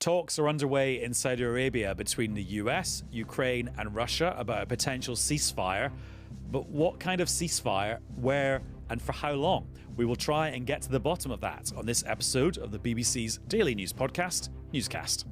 Talks are underway in Saudi Arabia between the US, Ukraine, and Russia about a potential ceasefire. But what kind of ceasefire, where, and for how long? We will try and get to the bottom of that on this episode of the BBC's daily news podcast, Newscast.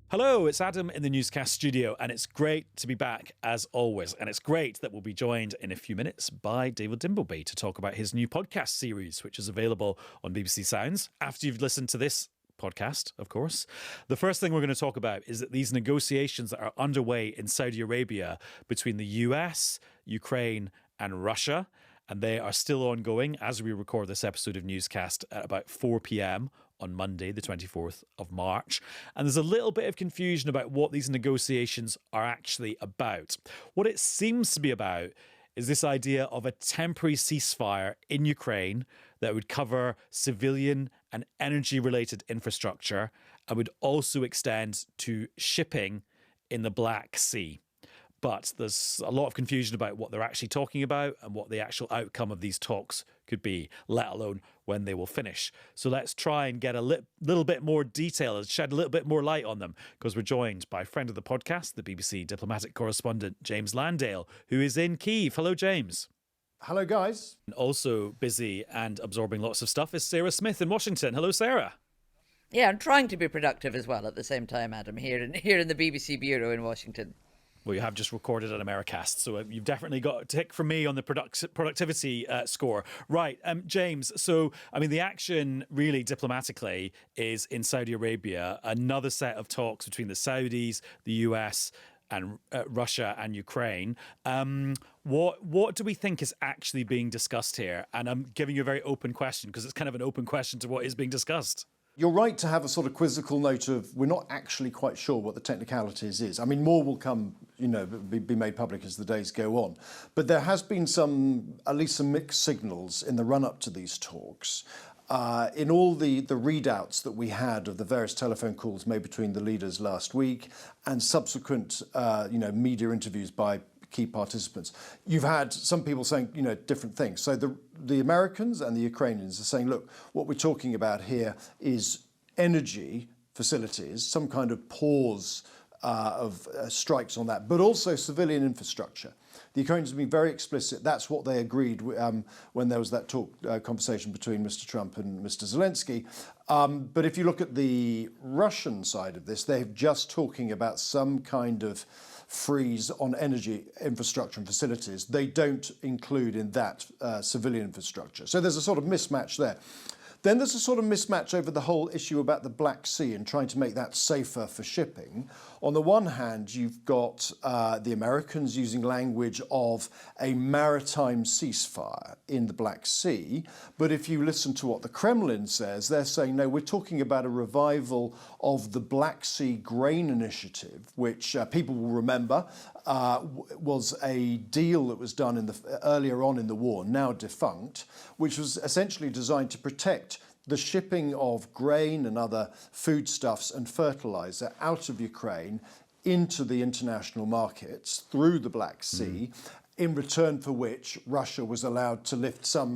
Hello, it's Adam in the Newscast studio, and it's great to be back as always. And it's great that we'll be joined in a few minutes by David Dimbleby to talk about his new podcast series, which is available on BBC Sounds. After you've listened to this podcast, of course. The first thing we're going to talk about is that these negotiations that are underway in Saudi Arabia between the US, Ukraine, and Russia, and they are still ongoing as we record this episode of Newscast at about 4 p.m. on Monday, the 24th of March. And there's a little bit of confusion about what these negotiations are actually about. What it seems to be about is this idea of a temporary ceasefire in Ukraine that would cover civilian and energy-related infrastructure and would also extend to shipping in the Black Sea. But there's a lot of confusion about what they're actually talking about and what the actual outcome of these talks could be, let alone when they will finish. So let's try and get a little bit more detail and shed a little bit more light on them, because we're joined by a friend of the podcast, the BBC diplomatic correspondent, James Landale, who is in Kyiv. Hello, James. Hello, guys. And also busy and absorbing lots of stuff is Sarah Smith in Washington. Hello, Sarah. Yeah, I'm trying to be productive as well at the same time, Adam, here in the BBC bureau in Washington. Well, you have just recorded an Americast, so you've definitely got a tick from me on the productivity score. Right, James, so, I mean, the action really diplomatically is in Saudi Arabia, another set of talks between the Saudis, the US, and Russia and Ukraine. What do we think is actually being discussed here? And I'm giving you a very open question, because it's kind of an open question to what is being discussed. You're right to have a sort of quizzical note of we're not actually quite sure what the technicalities is. I mean, more will come, be made public as the days go on. But there has been at least some mixed signals in the run-up to these talks. In all the readouts that we had of the various telephone calls made between the leaders last week and subsequent, media interviews by key participants, you've had some people saying, different things. So the Americans and the Ukrainians are saying, look, what we're talking about here is energy facilities, some kind of pause of strikes on that, but also civilian infrastructure. The Ukrainians have been very explicit. That's what they agreed when there was that conversation between Mr. Trump and Mr. Zelensky. But if you look at the Russian side of this, they're just talking about some kind of freeze on energy infrastructure and facilities. They don't include in that civilian infrastructure. So there's a sort of mismatch there. Then there's a sort of mismatch over the whole issue about the Black Sea and trying to make that safer for shipping. On the one hand, you've got the Americans using language of a maritime ceasefire in the Black Sea. But if you listen to what the Kremlin says, they're saying, no, we're talking about a revival of the Black Sea Grain Initiative, which people will remember was a deal that was done earlier on in the war, now defunct, which was essentially designed to protect the shipping of grain and other foodstuffs and fertilizer out of Ukraine into the international markets through the Black Sea, in return for which Russia was allowed to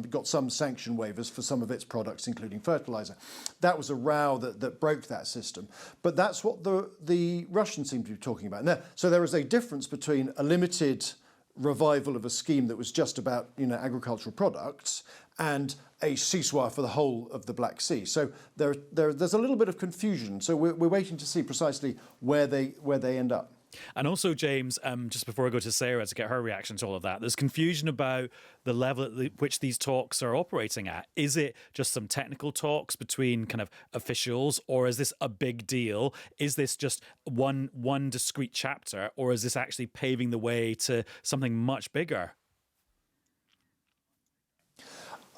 got some sanction waivers for some of its products, including fertilizer. That was a row that broke that system. But that's what the Russians seem to be talking about. So there is a difference between a limited revival of a scheme that was just about agricultural products and a ceasefire for the whole of the Black Sea. So there's a little bit of confusion. So we're waiting to see precisely where they end up. And also, James, just before I go to Sarah to get her reaction to all of that, there's confusion about the level at which these talks are operating at. Is it just some technical talks between kind of officials, or is this a big deal? Is this just one discrete chapter, or is this actually paving the way to something much bigger?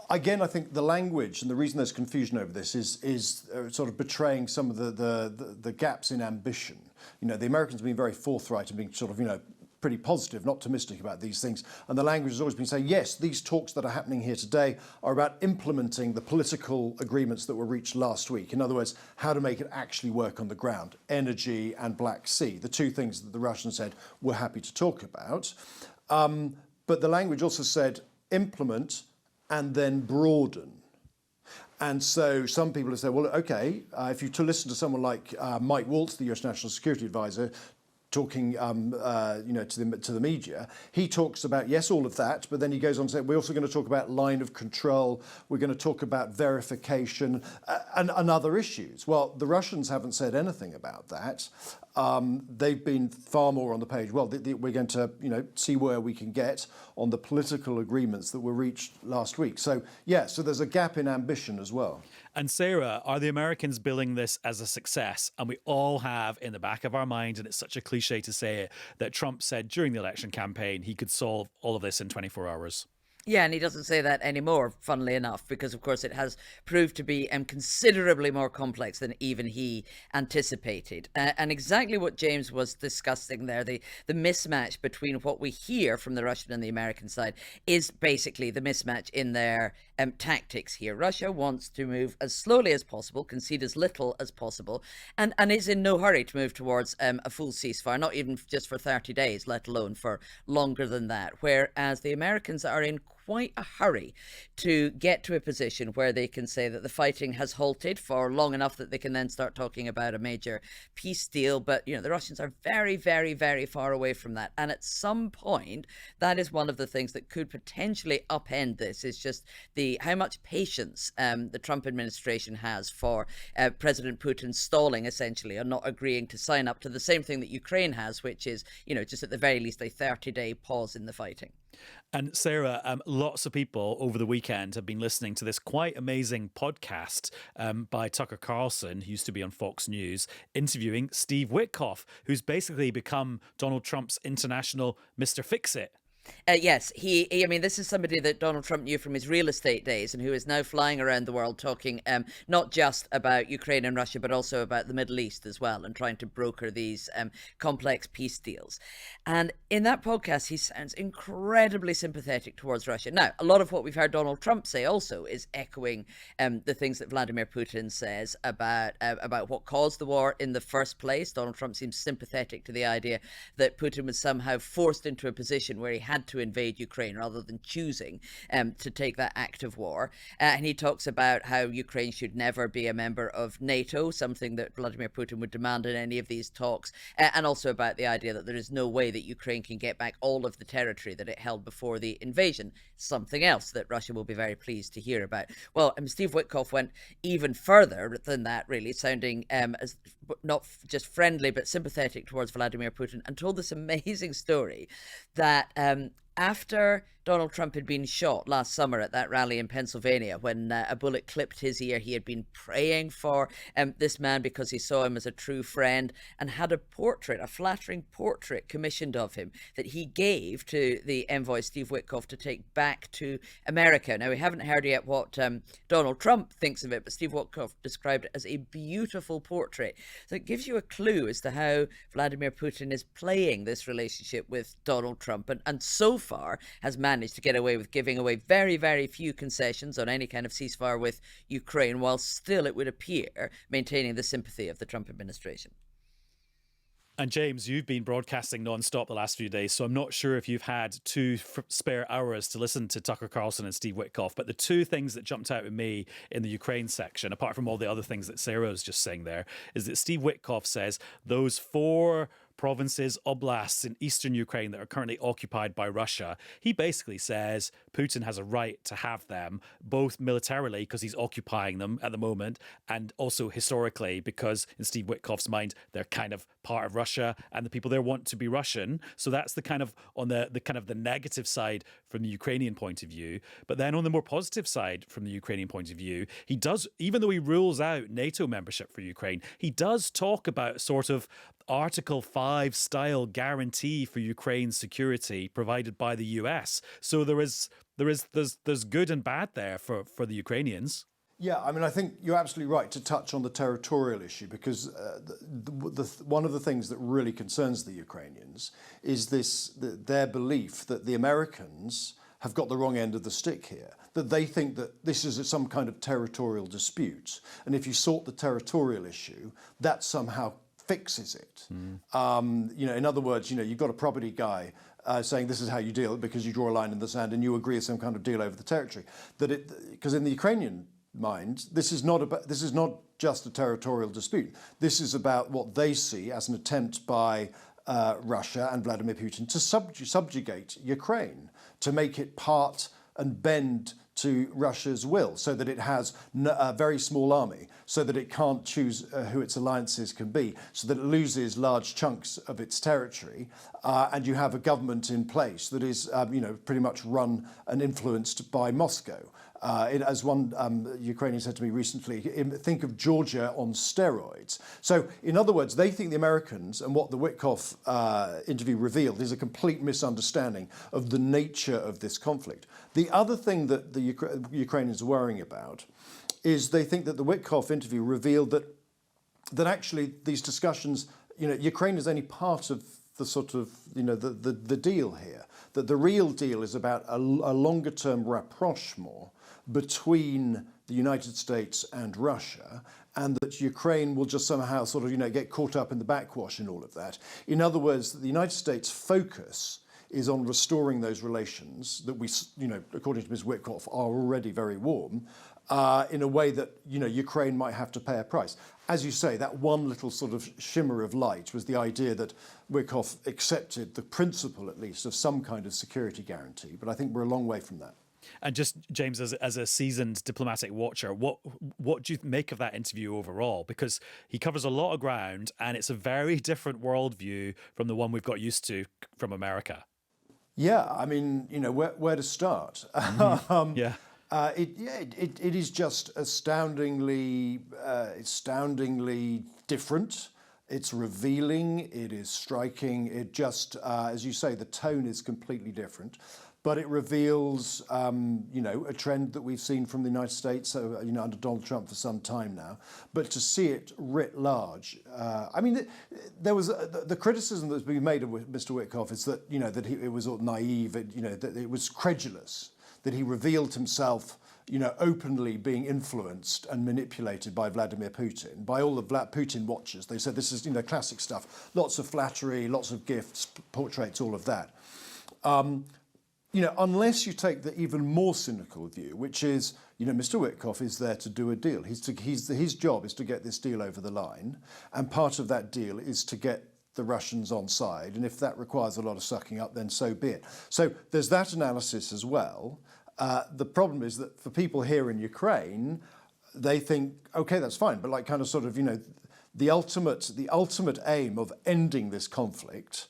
Again, I think the language and the reason there's confusion over this is sort of betraying some of the gaps in ambition. The Americans have been very forthright and being sort of, pretty positive and optimistic about these things. And the language has always been saying, yes, these talks that are happening here today are about implementing the political agreements that were reached last week. In other words, how to make it actually work on the ground. Energy and Black Sea, the two things that the Russians said we're happy to talk about. But the language also said implement and then broaden. And so some people have said, well, okay, if you listen to someone like Mike Waltz, the US National Security Advisor, talking, to the media, he talks about, yes, all of that, but then he goes on to say, we're also going to talk about line of control, we're going to talk about verification and other issues. Well, the Russians haven't said anything about that. They've been far more on the page. Well, we're going to, see where we can get on the political agreements that were reached last week. So, so there's a gap in ambition as well. And Sarah, are the Americans billing this as a success? And we all have in the back of our mind, and it's such a cliche to say it, that Trump said during the election campaign he could solve all of this in 24 hours. Yeah, and he doesn't say that anymore, funnily enough, because, of course, it has proved to be considerably more complex than even he anticipated. And exactly what James was discussing there, the mismatch between what we hear from the Russian and the American side is basically the mismatch in their tactics here. Russia wants to move as slowly as possible, concede as little as possible, and is in no hurry to move towards a full ceasefire, not even just for 30 days, let alone for longer than that, whereas the Americans are in quite a hurry to get to a position where they can say that the fighting has halted for long enough that they can then start talking about a major peace deal. But, the Russians are very, very, very far away from that. And at some point, that is one of the things that could potentially upend this, is just how much patience the Trump administration has for President Putin stalling, essentially, or not agreeing to sign up to the same thing that Ukraine has, which is, just at the very least a 30-day pause in the fighting. And Sarah, lots of people over the weekend have been listening to this quite amazing podcast by Tucker Carson, who used to be on Fox News, interviewing Steve Witkoff, who's basically become Donald Trump's international Mr. Fix-It. Yes, this is somebody that Donald Trump knew from his real estate days and who is now flying around the world talking not just about Ukraine and Russia, but also about the Middle East as well, and trying to broker these complex peace deals. And in that podcast, he sounds incredibly sympathetic towards Russia. Now, a lot of what we've heard Donald Trump say also is echoing the things that Vladimir Putin says about what caused the war in the first place. Donald Trump seems sympathetic to the idea that Putin was somehow forced into a position where he had to invade Ukraine rather than choosing to take that act of war. And he talks about how Ukraine should never be a member of NATO, something that Vladimir Putin would demand in any of these talks, and also about the idea that there is no way that Ukraine can get back all of the territory that it held before the invasion, something else that Russia will be very pleased to hear about. Well, Steve Witkoff went even further than that, really, sounding as not just friendly but sympathetic towards Vladimir Putin, and told this amazing story that after Donald Trump had been shot last summer at that rally in Pennsylvania, when a bullet clipped his ear, he had been praying for this man because he saw him as a true friend, and had a portrait, a flattering portrait commissioned of him that he gave to the envoy Steve Witkoff to take back to America. Now, we haven't heard yet what Donald Trump thinks of it, but Steve Witkoff described it as a beautiful portrait. So it gives you a clue as to how Vladimir Putin is playing this relationship with Donald Trump, and so far has managed to get away with giving away very, very few concessions on any kind of ceasefire with Ukraine, while still, it would appear, maintaining the sympathy of the Trump administration. And James, you've been broadcasting non-stop the last few days, so I'm not sure if you've had two spare hours to listen to Tucker Carlson and Steve Witkoff, but the two things that jumped out at me in the Ukraine section, apart from all the other things that Sarah was just saying there, is that Steve Witkoff says those 4 provinces, oblasts in eastern Ukraine that are currently occupied by Russia, he basically says Putin has a right to have them, both militarily because he's occupying them at the moment, and also historically because in Steve Witkoff's mind they're kind of part of Russia and the people there want to be Russian. So that's the kind of on the kind of the negative side from the Ukrainian point of view. But then on the more positive side from the Ukrainian point of view, he does, even though he rules out NATO membership for Ukraine, he does talk about sort of Article 5 style guarantee for Ukraine's security provided by the US. So there's good and bad there for the Ukrainians. Yeah, I think you're absolutely right to touch on the territorial issue, because one of the things that really concerns the Ukrainians is their belief that the Americans have got the wrong end of the stick here, that they think that this is some kind of territorial dispute. And if you sort the territorial issue, that somehow fixes it. In other words, you've got a property guy saying this is how you deal because you draw a line in the sand and you agree on some kind of deal over the territory. Because in the Ukrainian mind, this is not just a territorial dispute. This is about what they see as an attempt by Russia and Vladimir Putin to subjugate Ukraine, to make it part and bend to Russia's will, so that it has a very small army, so that it can't choose who its alliances can be, so that it loses large chunks of its territory, and you have a government in place that is, pretty much run and influenced by Moscow. As one Ukrainian said to me recently, think of Georgia on steroids. So, in other words, they think the Americans, and what the Witkoff interview revealed, is a complete misunderstanding of the nature of this conflict. The other thing that the Ukrainians are worrying about is they think that the Witkoff interview revealed that actually these discussions, Ukraine is only part of the sort of, the deal here. That the real deal is about a longer-term rapprochement between the United States and Russia, and that Ukraine will just somehow sort of, get caught up in the backwash in all of that. In other words, the United States' focus is on restoring those relations that we, according to Ms. Witkoff, are already very warm, in a way that, Ukraine might have to pay a price. As you say, that one little sort of shimmer of light was the idea that Witkoff accepted the principle, at least, of some kind of security guarantee. But I think we're a long way from that. And just, James, as a seasoned diplomatic watcher, what do you make of that interview overall? Because he covers a lot of ground, and it's a very different worldview from the one we've got used to from America. Yeah, I mean, where to start? Yeah. It is just astoundingly different. It's revealing. It is striking. It just, as you say, the tone is completely different. But it reveals, a trend that we've seen from the United States, under Donald Trump for some time now. But to see it writ large, there was the criticism that's been made of Mr. Witkoff is that it was all naive, that it was credulous, that he revealed himself, openly being influenced and manipulated by Vladimir Putin, by all the Putin watchers. They said this is, classic stuff, lots of flattery, lots of gifts, portraits, all of that. Unless you take the even more cynical view, which is, Mr. Witkoff is there to do a deal. His job is to get this deal over the line, and part of that deal is to get the Russians on side, and if that requires a lot of sucking up, then so be it. So there's that analysis as well. The problem is that for people here in Ukraine, they think, okay, that's fine, but the ultimate aim of ending this conflict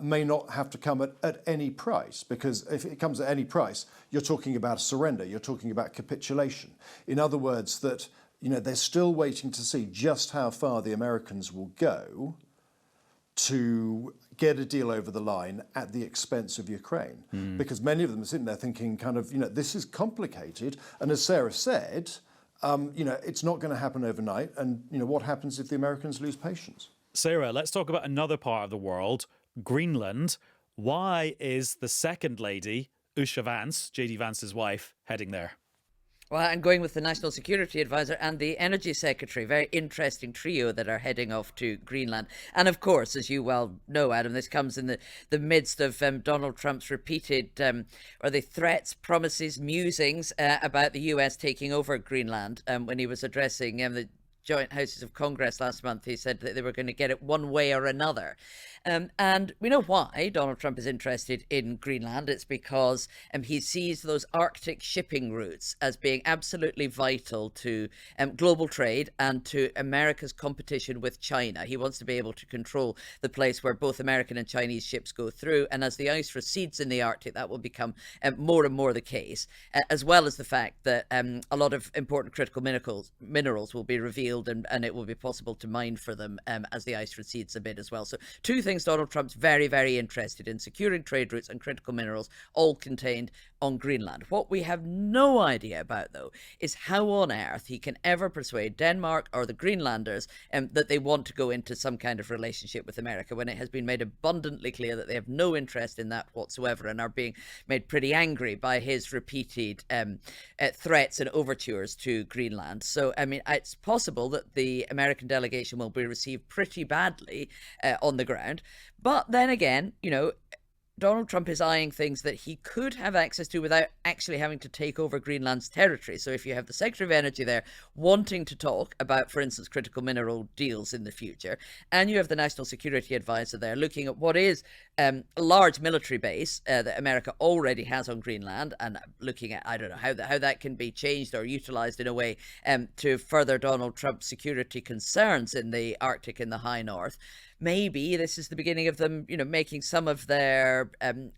may not have to come at any price, because if it comes at any price, you're talking about a surrender, you're talking about capitulation. In other words, that they're still waiting to see just how far the Americans will go to get a deal over the line at the expense of Ukraine. Because many of them are sitting there thinking this is complicated, and as Sarah said, it's not going to happen overnight, and what happens if the Americans lose patience? Sarah, let's talk about another part of the world, Greenland. Why is the second lady, Usha Vance, J.D. Vance's wife, heading there? Well, I'm going with the National Security Advisor and the Energy Secretary. Very interesting trio that are heading off to Greenland. And of course, as you well know, Adam, this comes in the midst of Donald Trump's repeated threats, promises, musings about the US taking over Greenland. When he was addressing the Joint Houses of Congress last month, he said that they were going to get it one way or another. And we know why Donald Trump is interested in Greenland. It's because he sees those Arctic shipping routes as being absolutely vital to global trade and to America's competition with China. He wants to be able to control the place where both American and Chinese ships go through. And as the ice recedes in the Arctic, that will become more and more the case, as well as the fact that a lot of important critical minerals will be revealed, and it will be possible to mine for them as the ice recedes a bit as well. So two things Donald Trump's very, very interested in: securing trade routes and critical minerals, all contained on Greenland. What we have no idea about, though, is how on earth he can ever persuade Denmark or the Greenlanders that they want to go into some kind of relationship with America, when it has been made abundantly clear that they have no interest in that whatsoever, and are being made pretty angry by his repeated threats and overtures to Greenland. So, it's possible that the American delegation will be received pretty badly on the ground. But then again, Donald Trump is eyeing things that he could have access to without actually having to take over Greenland's territory. So if you have the Secretary of Energy there wanting to talk about, for instance, critical mineral deals in the future, and you have the National Security Advisor there looking at what is a large military base that America already has on Greenland, and looking at, I don't know, how that can be changed or utilized in a way to further Donald Trump's security concerns in the Arctic and the high north. Maybe this is the beginning of them, making some of their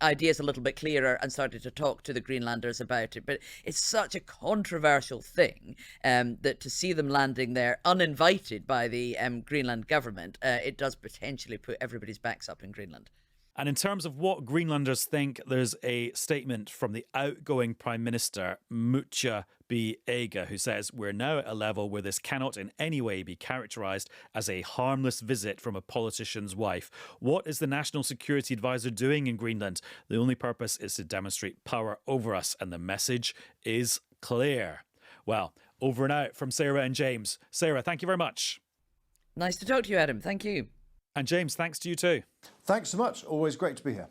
ideas a little bit clearer and starting to talk to the Greenlanders about it. But it's such a controversial thing that to see them landing there uninvited by the Greenland government, it does potentially put everybody's backs up in Greenland. And in terms of what Greenlanders think, there's a statement from the outgoing Prime Minister, Mucha B. Ega, who says, "We're now at a level where this cannot in any way be characterised as a harmless visit from a politician's wife. What is the National Security Advisor doing in Greenland? The only purpose is to demonstrate power over us, and the message is clear." Well, over and out from Sarah and James. Sarah, thank you very much. Nice to talk to you, Adam. Thank you. And James, thanks to you too. Thanks so much. Always great to be here.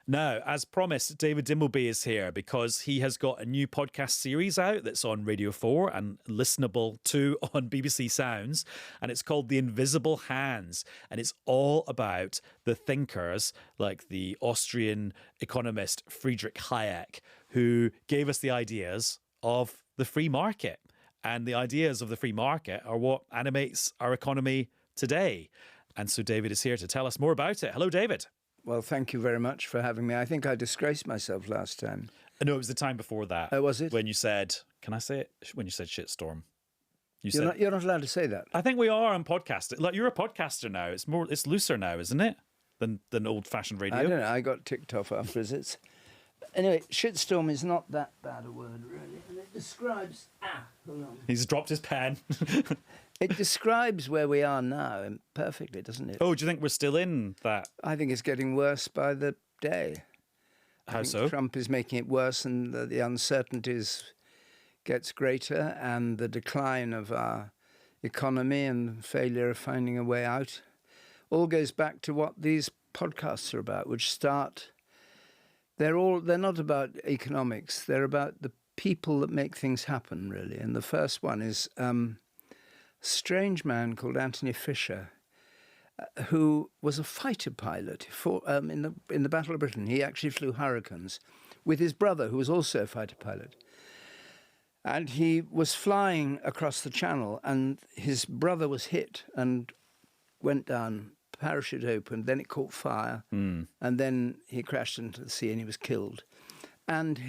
Now, as promised, David Dimbleby is here because he has got a new podcast series out that's on Radio 4 and listenable too on BBC Sounds. And it's called The Invisible Hands. And it's all about the thinkers like the Austrian economist Friedrich Hayek, who gave us the ideas of the free market. And the ideas of the free market are what animates our economy today. And so David is here to tell us more about it. Hello, David. Well, thank you very much for having me. I think I disgraced myself last time. No, it was the time before that. Oh, was it? When you said, can I say it? When you said shitstorm. You're not allowed to say that. I think we are on podcasting. Like, you're a podcaster now. It's looser now, isn't it? Than old-fashioned radio. I don't know. I got ticked off afterwards. Anyway, shitstorm is not that bad a word, really. And it describes... hold on. He's dropped his pen. It describes where we are now perfectly, doesn't it? Oh, do you think we're still in that? I think it's getting worse by the day. How so? Trump is making it worse, and the uncertainties gets greater, and the decline of our economy and the failure of finding a way out all goes back to what these podcasts are about, which start... They're not about economics. They're about the people that make things happen, really. And the first one is a strange man called Anthony Fisher, who was a fighter pilot in the Battle of Britain. He actually flew Hurricanes with his brother, who was also a fighter pilot. And he was flying across the channel, and his brother was hit and went down, parachute opened, then it caught fire, and then he crashed into the sea and he was killed. And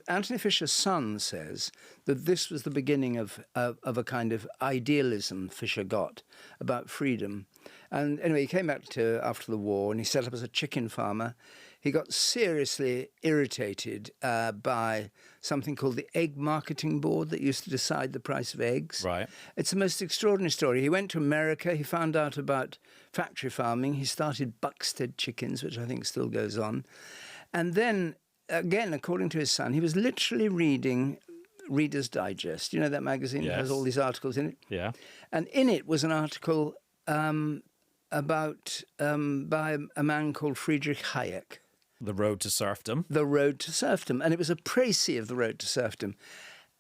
Anthony Fisher's son says that this was the beginning of a kind of idealism Fisher got about freedom. And anyway, he came back after the war, and he set up as a chicken farmer. He got seriously irritated by something called the Egg Marketing Board that used to decide the price of eggs. Right. It's the most extraordinary story. He went to America. He found out about factory farming. He started Buxted Chickens, which I think still goes on. And then, again, according to his son, he was literally reading Reader's Digest. You know that magazine that has all these articles in it? Yeah. And in it was an article about by a man called Friedrich Hayek. The Road to Serfdom. The Road to Serfdom. And it was a précis of The Road to Serfdom.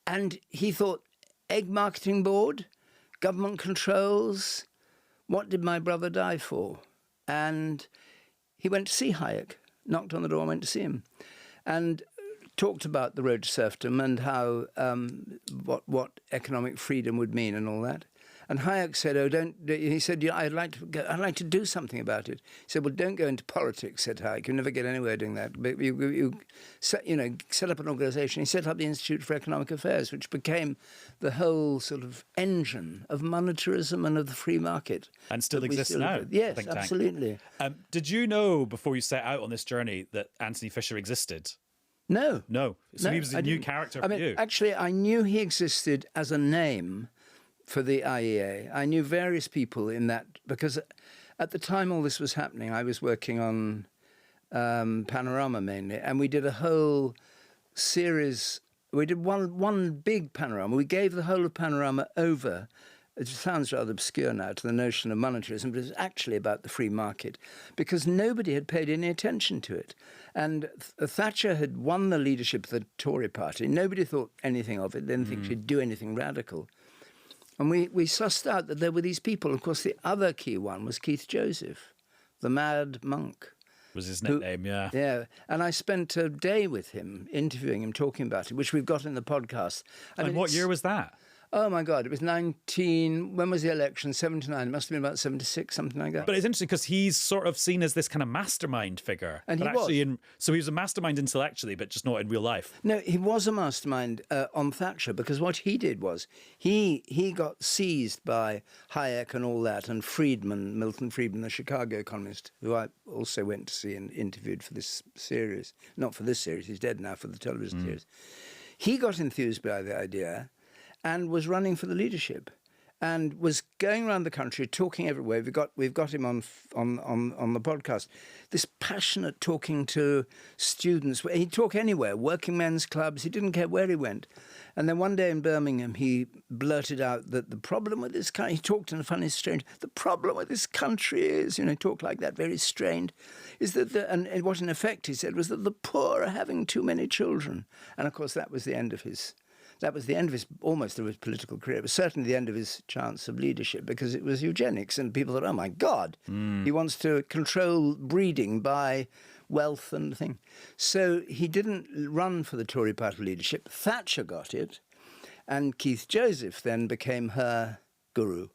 And he thought, Egg Marketing Board, government controls, what did my brother die for? And he went to see Hayek, knocked on the door and went to see him, and talked about The Road to Serfdom and how what economic freedom would mean and all that. And Hayek said, he said, I'd like to do something about it. He said, well, don't go into politics, said Hayek. You'll never get anywhere doing that. But you set up an organisation. He set up the Institute for Economic Affairs, which became the whole sort of engine of monetarism and of the free market. And still exists now. Yes, absolutely. Did you know before you set out on this journey that Anthony Fisher existed? No. So he was a new character for you. Actually, I knew he existed as a name for the IEA. I knew various people in that, because at the time all this was happening, I was working on Panorama mainly, and we did a whole series. We did one big Panorama. We gave the whole of Panorama over it sounds rather obscure now to the notion of monetarism, but it's actually about the free market, because nobody had paid any attention to it. And Thatcher had won the leadership of the Tory party. Nobody thought anything of it. They didn't think she'd do anything radical. And we sussed out that there were these people. Of course, the other key one was Keith Joseph, the mad monk. Was his nickname, yeah. Yeah, and I spent a day with him, interviewing him, talking about it, which we've got in the podcast. And what year was that? Oh, my God, it was when was the election? 79, it must have been about 76, something like that. But it's interesting because he's sort of seen as this kind of mastermind figure. And but he actually was. So he was a mastermind intellectually, but just not in real life. No, he was a mastermind on Thatcher, because what he did was he got seized by Hayek and all that, and Friedman, Milton Friedman, the Chicago economist, who I also went to see and interviewed for this series. Not for this series, he's dead now, for the television series. He got enthused by the idea and was running for the leadership, and was going around the country talking everywhere. We've got him on the podcast. This passionate talking to students. He'd talk anywhere, working men's clubs. He didn't care where he went. And then one day in Birmingham, he blurted out that the problem with this country, he talked in a funny, strange, the problem with this country is, he talked like that, very strained, is that, and what in effect he said was that the poor are having too many children. And of course, that was the end of his almost of his political career. It was certainly the end of his chance of leadership, because it was eugenics, and people thought, oh my God, he wants to control breeding by wealth and thing. So he didn't run for the Tory party leadership. Thatcher got it, and Keith Joseph then became her guru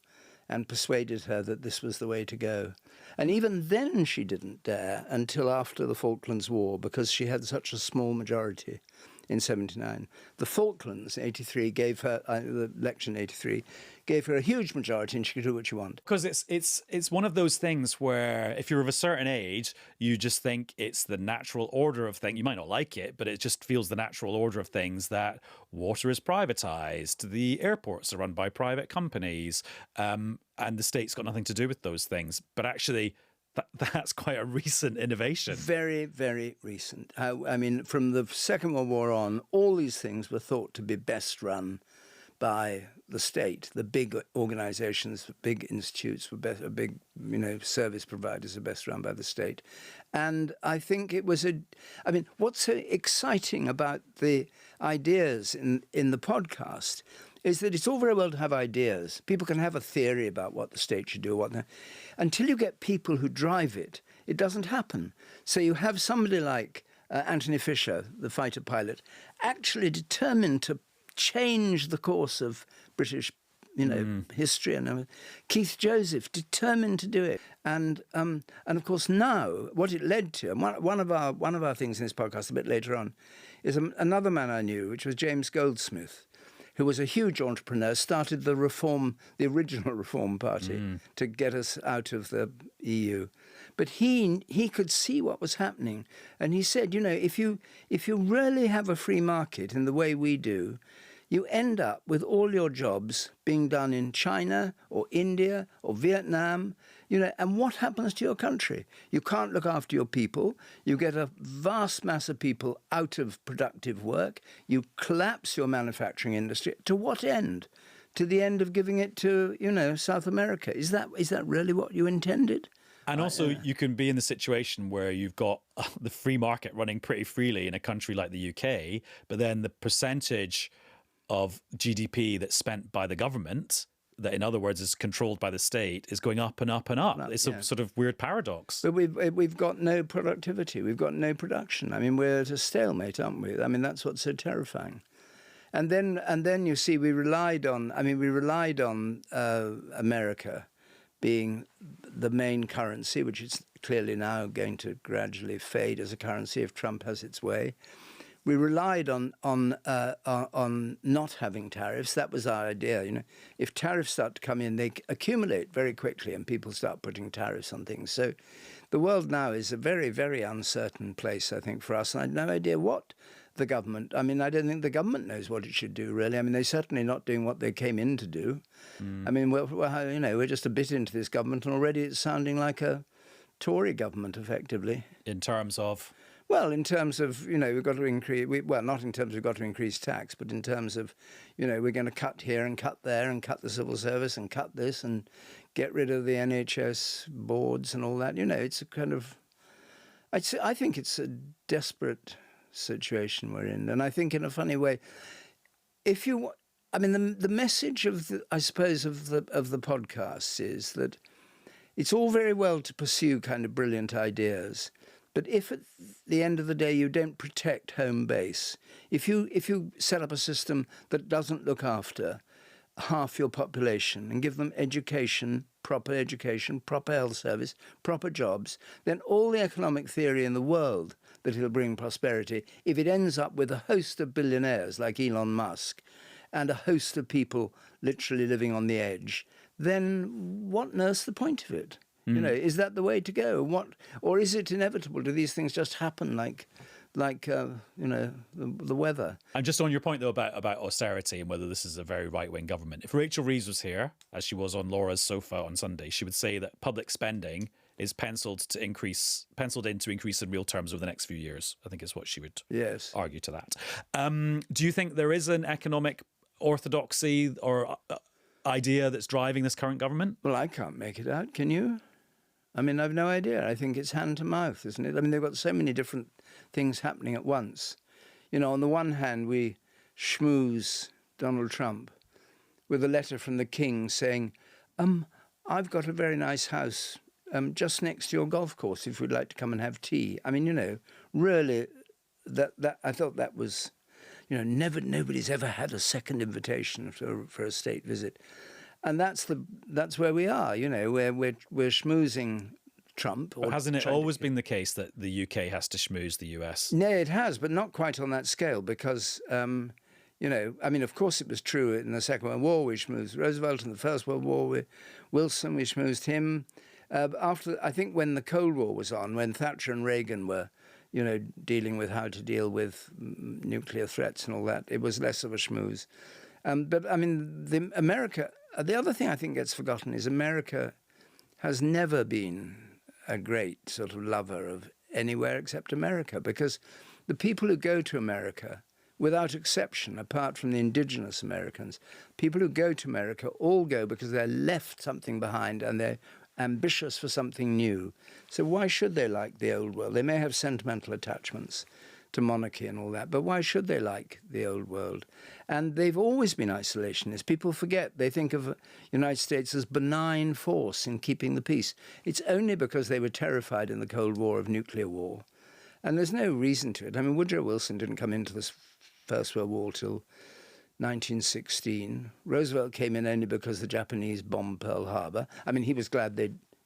and persuaded her that this was the way to go. And even then she didn't dare until after the Falklands War, because she had such a small majority in 79. The Falklands, 83, gave her, the election 83, gave her a huge majority, and she could do what she wanted. Because it's one of those things where if you're of a certain age, you just think it's the natural order of things. You might not like it, but it just feels the natural order of things that water is privatized, the airports are run by private companies, and the state's got nothing to do with those things. But actually, that's quite a recent innovation. Very, very recent. I mean, from the Second World War on, all these things were thought to be best run by the state. The big organizations, big institutes, big, service providers are best run by the state. And I think it was what's so exciting about the ideas in the podcast is that it's all very well to have ideas. People can have a theory about what the state should do, until you get people who drive it, it doesn't happen. So you have somebody like Anthony Fisher, the fighter pilot, actually determined to change the course of British, history, and Keith Joseph determined to do it, and of course now what it led to, and one of our things in this podcast a bit later on, is another man I knew, which was James Goldsmith, who was a huge entrepreneur, started the original Reform Party to get us out of the EU. But he could see what was happening. And he said, if you really have a free market in the way we do, you end up with all your jobs being done in China or India or Vietnam, and what happens to your country? You can't look after your people. You get a vast mass of people out of productive work. You collapse your manufacturing industry. To what end? To the end of giving it to, South America. Is that really what you intended? And also, you can be in the situation where you've got the free market running pretty freely in a country like the UK, but then the percentage of GDP that's spent by the government, that in other words is controlled by the state, is going up and up and up. It's a sort of weird paradox. But we've got no productivity. We've got no production. I mean, we're at a stalemate, aren't we? I mean, that's what's so terrifying. And then you see, we relied on America being the main currency, which is clearly now going to gradually fade as a currency if Trump has its way. We relied on not having tariffs. That was our idea. If tariffs start to come in, they accumulate very quickly, and people start putting tariffs on things. So, the world now is a very, very uncertain place, I think, for us. And I had no idea what the government. I mean, I don't think the government knows what it should do, really. I mean, they're certainly not doing what they came in to do. I mean, we're just a bit into this government, and already it's sounding like a Tory government, effectively. In terms of? Well, in terms of, we've got to increase, not in terms of we've got to increase tax, but in terms of, we're going to cut here and cut there and cut the civil service and cut this and get rid of the NHS boards and all that. It's a kind of, I think it's a desperate situation we're in. And I think in a funny way, the message of the podcasts is that it's all very well to pursue kind of brilliant ideas, but if at the end of the day you don't protect home base, if you set up a system that doesn't look after half your population and give them education, proper health service, proper jobs, then all the economic theory in the world that it'll bring prosperity, if it ends up with a host of billionaires like Elon Musk and a host of people literally living on the edge, then what on earth's the point of it? Is that the way to go? Or is it inevitable? Do these things just happen like the weather? And just on your point, though, about austerity and whether this is a very right-wing government, if Rachel Reeves was here, as she was on Laura's sofa on Sunday, she would say that public spending is penciled in to increase in real terms over the next few years. I think is what she would argue to that. Do you think there is an economic orthodoxy or idea that's driving this current government? Well, I can't make it out. Can you? I've no idea. I think it's hand to mouth, isn't it? They've got so many different things happening at once. On the one hand, we schmooze Donald Trump with a letter from the King saying, I've got a very nice house just next to your golf course if you'd like to come and have tea. Really, that I thought that was, nobody's ever had a second invitation for a state visit. And that's where we are, we're schmoozing Trump. But hasn't it always been the case that the UK has to schmooze the US? No, it has, but not quite on that scale because, of course it was true in the Second World War. We schmoozed Roosevelt. In the First World War, Wilson, we schmoozed him. I think when the Cold War was on, when Thatcher and Reagan were, dealing with how to deal with nuclear threats and all that, it was less of a schmooze. The other thing I think gets forgotten is America has never been a great sort of lover of anywhere except America, because the people who go to America, without exception, apart from the indigenous Americans, people who go to America all go because they're left something behind and they're ambitious for something new. So why should they like the old world? They may have sentimental attachments to monarchy and all that, but why should they like the old world? And they've always been isolationists. People forget. They think of the United States as benign force in keeping the peace. It's only because they were terrified in the Cold War of nuclear war. And there's no reason to it. Woodrow Wilson didn't come into this First World War till 1916. Roosevelt came in only because the Japanese bombed Pearl Harbor. He was glad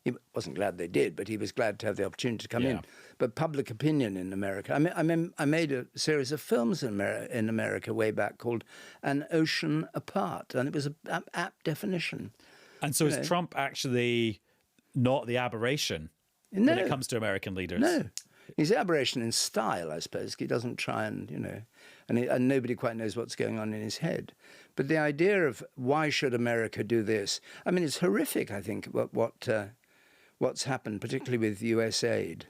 he wasn't glad they did, but he was glad to have the opportunity to come in. But public opinion in America, I made a series of films in America way back called An Ocean Apart, and it was an apt definition. And so is Trump actually not the aberration when it comes to American leaders? No. He's an aberration in style, I suppose. He doesn't try and, and nobody quite knows what's going on in his head. But the idea of why should America do this? It's horrific, I think, what's happened, particularly with US aid.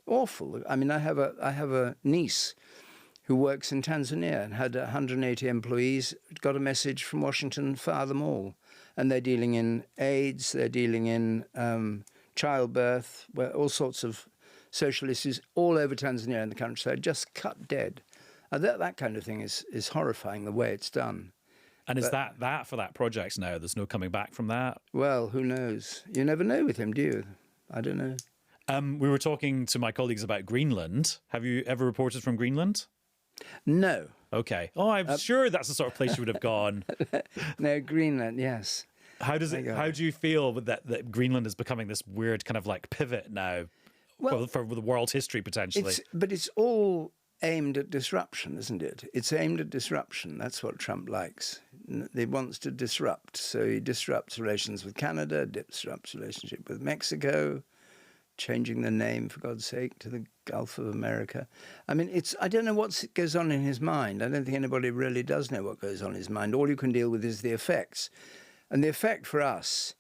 Awful. I have a niece who works in Tanzania and had 180 employees, got a message from Washington, fire them all. And they're dealing in AIDS, they're dealing in childbirth, all sorts of social issues all over Tanzania and the countryside, just cut dead. That kind of thing is horrifying, the way it's done. And is that for that project now? There's no coming back from that? Well, who knows? You never know with him, do you? I don't know. We were talking to my colleagues about Greenland. Have you ever reported from Greenland? No. Okay. Oh, I'm sure that's the sort of place you would have gone. No, Greenland, yes. How do you feel with that Greenland is becoming this weird kind of like pivot now for the world's history potentially? But it's all aimed at disruption, isn't it? It's aimed at disruption. That's what Trump likes. He wants to disrupt. So he disrupts relations with Canada, disrupts relationship with Mexico, changing the name, for God's sake, to the Gulf of America. I don't know what goes on in his mind. I don't think anybody really does know what goes on in his mind. All you can deal with is the effects. And the effect for us,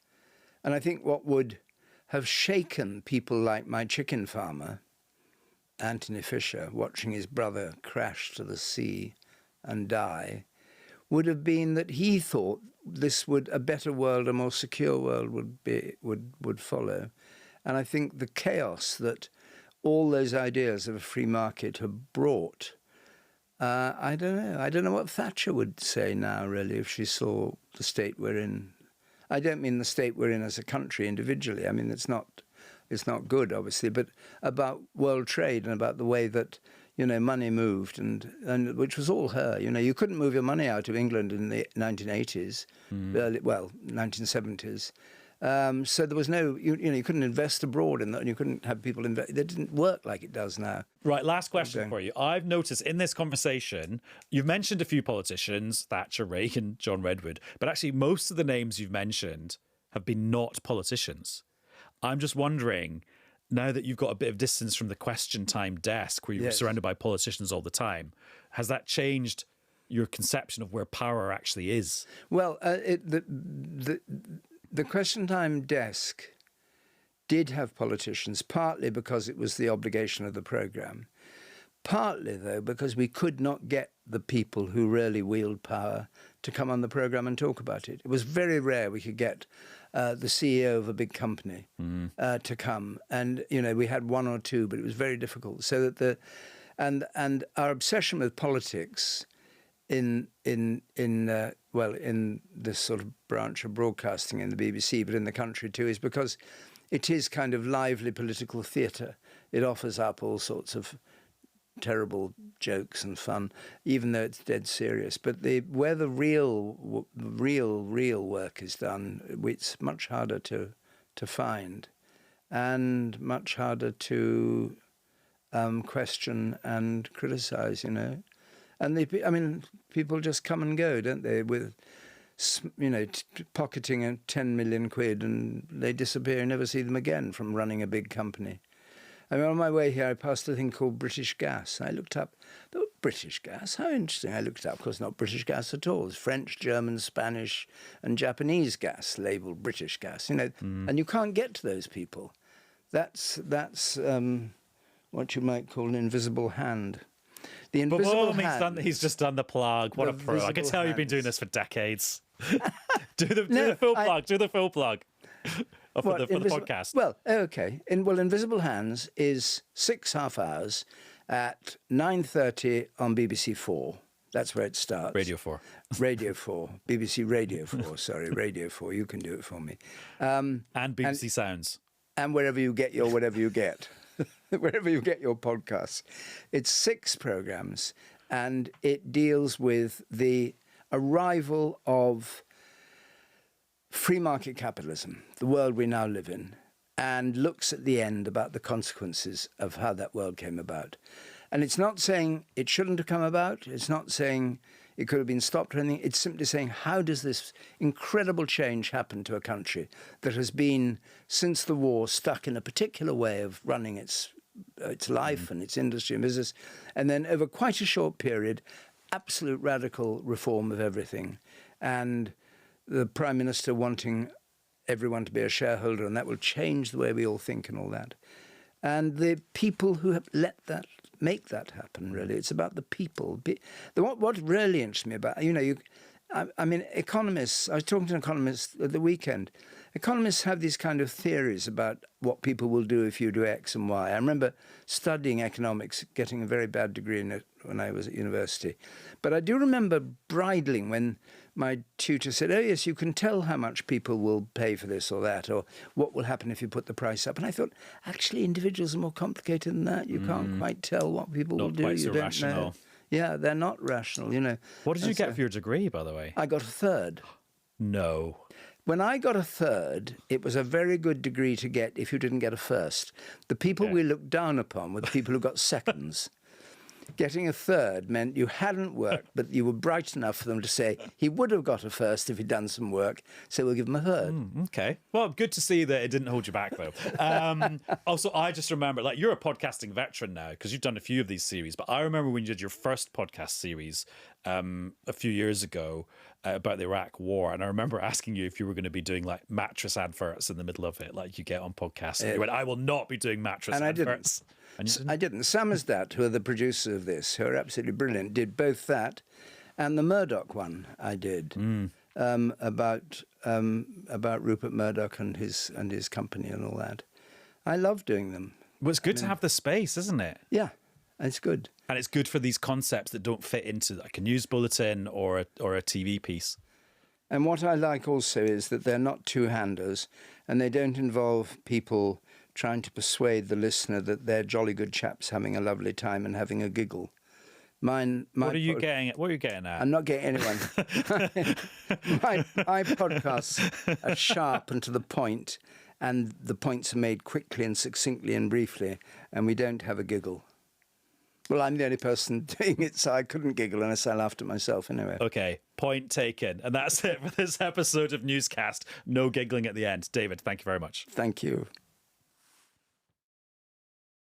and I think what would have shaken people like my chicken farmer, Anthony Fisher watching his brother crash to the sea and die would have been that he thought a better world, a more secure world would follow. And I think the chaos that all those ideas of a free market have brought, I don't know what Thatcher would say now, really, if she saw the state we're in. I don't mean the state we're in as a country individually. I mean, it's not good, obviously, but about world trade and about the way that, money moved, and which was all her. You couldn't move your money out of England in the 1980s, 1970s. So there was no, you couldn't invest abroad in that, and you couldn't have people invest. It didn't work like it does now. Right, last question for you. I've noticed in this conversation, you've mentioned a few politicians, Thatcher, Reagan, John Redwood, but actually most of the names you've mentioned have been not politicians. I'm just wondering, now that you've got a bit of distance from the question time desk where you're surrounded by politicians all the time, has that changed your conception of where power actually is? Well, the question time desk did have politicians, partly because it was the obligation of the programme, partly, though, because we could not get the people who really wield power to come on the programme and talk about it. It was very rare we could get the CEO of a big company to come. And, we had one or two, but it was very difficult. So that and our obsession with politics in this sort of branch of broadcasting in the BBC, but in the country too, is because it is kind of lively political theatre. It offers up all sorts of terrible jokes and fun, even though it's dead serious. But where the real work is done, it's much harder to find, and much harder to question and criticise. And people just come and go, don't they? With pocketing 10 million quid, and they disappear and never see them again from running a big company. On my way here, I passed a thing called British Gas. I looked up, British Gas? How interesting. I looked it up. Of course, not British Gas at all. It's French, German, Spanish, and Japanese gas labelled British Gas. And you can't get to those people. That's what you might call an invisible hand. The invisible hand. He's just done the plug. What a pro. I can tell you've been doing this for decades. Do the full plug. Do the full plug. For the podcast. Well, okay. Invisible Hands is 6 half hours at 9:30 on BBC 4. That's where it starts. Radio 4. Radio 4. BBC Radio 4. Sorry, Radio 4. You can do it for me. And BBC Sounds. And wherever you get your whatever you get. Wherever you get your podcasts. It's 6 programmes, and it deals with the arrival of free market capitalism, the world we now live in, and looks at the end about the consequences of how that world came about. And it's not saying it shouldn't have come about. It's not saying it could have been stopped or anything. It's simply saying, how does this incredible change happen to a country that has been, since the war, stuck in a particular way of running its life and its industry and business, and then over quite a short period, absolute radical reform of everything, and the Prime Minister wanting everyone to be a shareholder, and that will change the way we all think and all that. And the people who have make that happen, really. It's about the people. What really interests me about, economists, I was talking to an economist at the weekend. Economists have these kind of theories about what people will do if you do X and Y. I remember studying economics, getting a very bad degree in it when I was at university. But I do remember bridling when my tutor said, oh, yes, you can tell how much people will pay for this or that, or what will happen if you put the price up. And I thought, actually, individuals are more complicated than that. You can't quite tell what people will do. Not quite so don't rational. Know. Yeah, they're not rational, What did you get for your degree, by the way? I got a third. No. When I got a third, it was a very good degree to get if you didn't get a first. The people we looked down upon were the people who got seconds. Getting a third meant you hadn't worked, but you were bright enough for them to say he would have got a first if he'd done some work, so we'll give him a third. Okay. Well, good to see that it didn't hold you back, though. Also, I just remember, you're a podcasting veteran now because you've done a few of these series, but I remember when you did your first podcast series a few years ago about the Iraq War, and I remember asking you if you were going to be doing mattress adverts in the middle of it, like you get on podcasts. And you went, I will not be doing mattress adverts. And you didn't? I didn't. Samizdat, who are the producers of this, who are absolutely brilliant, did both that and the Murdoch one I did about Rupert Murdoch and his company and all that. I love doing them. Well, it's good to have the space, isn't it? Yeah, it's good. And it's good for these concepts that don't fit into like a news bulletin or a TV piece. And what I like also is that they're not two-handers and they don't involve people trying to persuade the listener that they're jolly good chaps having a lovely time and having a giggle. What are you getting at? I'm not getting anyone. my podcasts are sharp and to the point, and the points are made quickly and succinctly and briefly, and we don't have a giggle. Well, I'm the only person doing it, so I couldn't giggle unless I laughed at myself anyway. Okay, point taken. And that's it for this episode of Newscast. No giggling at the end. David, thank you very much. Thank you.